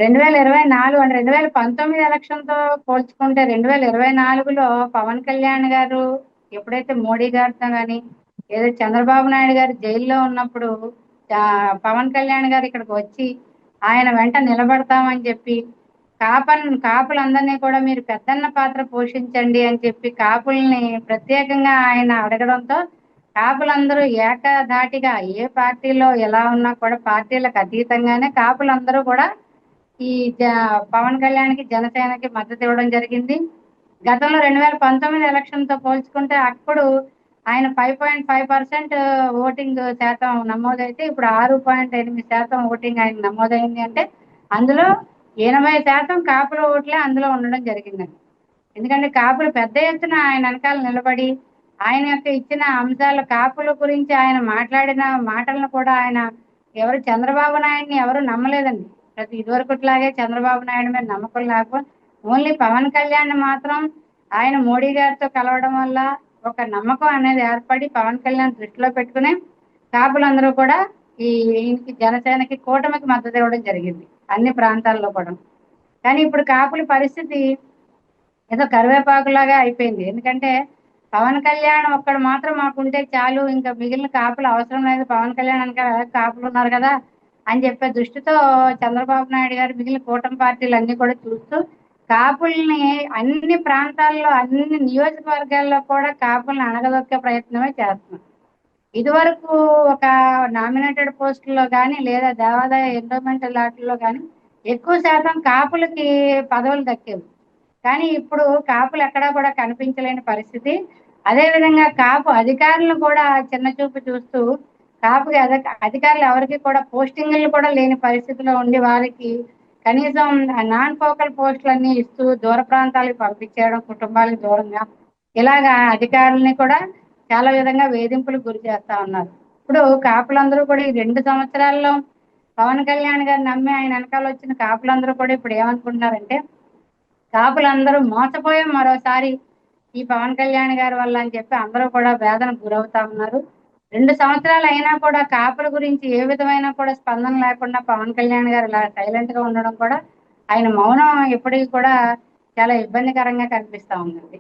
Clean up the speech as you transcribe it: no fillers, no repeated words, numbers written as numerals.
2024 అంటే 2019 ఎలక్షన్‌తో పోల్చుకుంటే 2024లో పవన్ కళ్యాణ్ గారు ఎప్పుడైతే మోడీ గారితో గాని, ఏదో చంద్రబాబు నాయుడు గారు జైల్లో ఉన్నప్పుడు పవన్ కళ్యాణ్ గారు ఇక్కడికి వచ్చి ఆయన వెంట నిలబడతామని చెప్పి కాపులందరినీ కూడా మీరు పెద్దన్న పాత్ర పోషించండి అని చెప్పి కాపుల్ని ప్రత్యేకంగా ఆయన అడగడంతో కాపులందరూ ఏకధాటిగా ఏ పార్టీలో ఎలా ఉన్నా కూడా పార్టీలకు అతీతంగానే కాపులందరూ కూడా ఈ పవన్ కళ్యాణ్కి జనసేనకి మద్దతు ఇవ్వడం జరిగింది. గతంలో 2019 ఎలక్షన్తో పోల్చుకుంటే అప్పుడు ఆయన 5.5% ఓటింగ్ శాతం నమోదైతే ఇప్పుడు 6.8% ఓటింగ్ ఆయన నమోదైంది. అంటే అందులో 80% కాపుల ఓట్లే అందులో ఉండడం జరిగిందండి. ఎందుకంటే కాపులు పెద్ద ఎత్తున ఆయన వెనకాల నిలబడి ఆయన యొక్క ఇచ్చిన అంశాలు కాపుల గురించి ఆయన మాట్లాడిన మాటలను కూడా ఆయన చంద్రబాబు నాయుడిని ఎవరు నమ్మలేదండి. ప్రతి ఇదివరకుట్లాగే చంద్రబాబు నాయుడు మీద నమ్మకం లేకపోతే ఓన్లీ పవన్ కళ్యాణ్ మాత్రం ఆయన మోడీ గారితో కలవడం వల్ల ఒక నమ్మకం అనేది ఏర్పడి పవన్ కళ్యాణ్ దృష్టిలో పెట్టుకుని కాపులందరూ కూడా ఈయనకి జనసేనకి కూటమికి మద్దతు ఇవ్వడం జరిగింది అన్ని ప్రాంతాల్లో కూడా. కానీ ఇప్పుడు కాపుల పరిస్థితి ఏదో కరివేపాకులాగా అయిపోయింది. ఎందుకంటే పవన్ కళ్యాణ్ ఒక్కడు మాత్రం మాకుంటే చాలు, ఇంకా మిగిలిన కాపులు అవసరం లేదు, పవన్ కళ్యాణ్ అనక కాపులు ఉన్నారు కదా అని చెప్పే దృష్టితో చంద్రబాబు నాయుడు గారు మిగిలిన కూటమి పార్టీలు అన్ని కూడా చూస్తూ కాపుల్ని అన్ని ప్రాంతాల్లో అన్ని నియోజకవర్గాల్లో కూడా కాపుల్ని అణగదొక్కే ప్రయత్నమే చేస్తున్నారు. ఇదివరకు ఒక నామినేటెడ్ పోస్టుల్లో కానీ లేదా దేవాదాయ ఎండోమెంటల్ వాటిల్లో కానీ ఎక్కువ శాతం కాపులకి పదవులు దక్కేవి. కానీ ఇప్పుడు కాపులు ఎక్కడా కూడా కనిపించలేని పరిస్థితి. అదేవిధంగా కాపు అధికారులను కూడా చిన్న చూపు చూస్తూ కాపుకి అధికారులు ఎవరికి కూడా పోస్టింగ్లు కూడా లేని పరిస్థితిలో ఉండి వారికి కనీసం నాన్ ఫోకల్ పోస్టులన్నీ ఇస్తూ దూర ప్రాంతాలకు పంపించేయడం, కుటుంబాలకు దూరంగా ఇలాగా అధికారులని కూడా చాలా విధంగా వేధింపులకు గురి చేస్తా ఉన్నారు. ఇప్పుడు కాపులందరూ కూడా ఈ 2 సంవత్సరాల్లో పవన్ కళ్యాణ్ గారు నమ్మి ఆయన వెనకాల వచ్చిన కాపులందరూ కూడా ఇప్పుడు ఏమనుకుంటున్నారంటే కాపులందరూ మోసపోయాం మరోసారి ఈ పవన్ కళ్యాణ్ గారి వల్ల అని చెప్పి అందరూ కూడా వేదనకు గురవుతా ఉన్నారు. 2 సంవత్సరాలు అయినా కూడా కాపుల గురించి ఏ విధమైన కూడా స్పందన లేకుండా పవన్ కళ్యాణ్ గారు ఇలా సైలెంట్ గా ఉండడం కూడా ఆయన మౌనం ఎప్పటికీ కూడా చాలా ఇబ్బందికరంగా కనిపిస్తా ఉందండి.